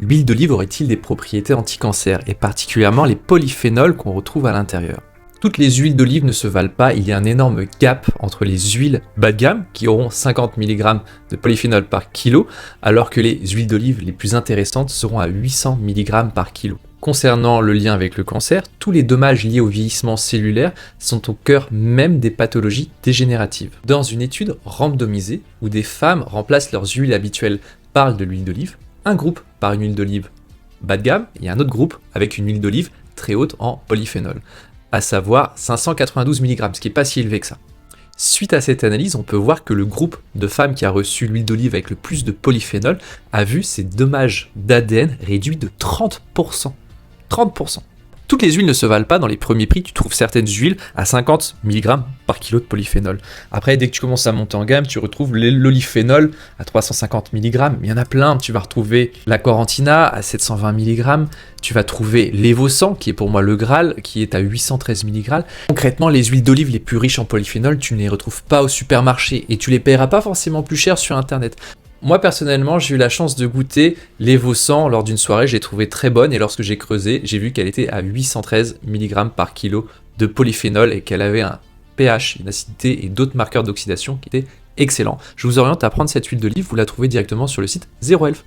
L'huile d'olive aurait-il des propriétés anti-cancer, et particulièrement les polyphénols qu'on retrouve à l'intérieur? Toutes les huiles d'olive ne se valent pas, il y a un énorme gap entre les huiles bas de gamme, qui auront 50 mg de polyphénol par kilo, alors que les huiles d'olive les plus intéressantes seront à 800 mg par kilo. Concernant le lien avec le cancer, tous les dommages liés au vieillissement cellulaire sont au cœur même des pathologies dégénératives. Dans une étude randomisée, où des femmes remplacent leurs huiles habituelles par de l'huile d'olive, un groupe par une huile d'olive bas de gamme et un autre groupe avec une huile d'olive très haute en polyphénol, à savoir 592 mg, ce qui n'est pas si élevé que ça. Suite à cette analyse, on peut voir que le groupe de femmes qui a reçu l'huile d'olive avec le plus de polyphénol a vu ses dommages d'ADN réduits de 30%. 30%. Toutes les huiles ne se valent pas. Dans les premiers prix, tu trouves certaines huiles à 50 mg par kilo de polyphénol. Après, dès que tu commences à monter en gamme, tu retrouves l'oliphénol à 350 mg. Il y en a plein. Tu vas retrouver la Corentina à 720 mg. Tu vas trouver l'Evosan, qui est pour moi le Graal, qui est à 813 mg. Concrètement, les huiles d'olive les plus riches en polyphénol, tu ne les retrouves pas au supermarché et tu les paieras pas forcément plus cher sur Internet. Moi personnellement, j'ai eu la chance de goûter l'Evosan lors d'une soirée, je l'ai trouvée très bonne et lorsque j'ai creusé, j'ai vu qu'elle était à 813 mg par kilo de polyphénol et qu'elle avait un pH, une acidité et d'autres marqueurs d'oxydation qui étaient excellents. Je vous oriente à prendre cette huile d'olive, vous la trouvez directement sur le site Zero Health.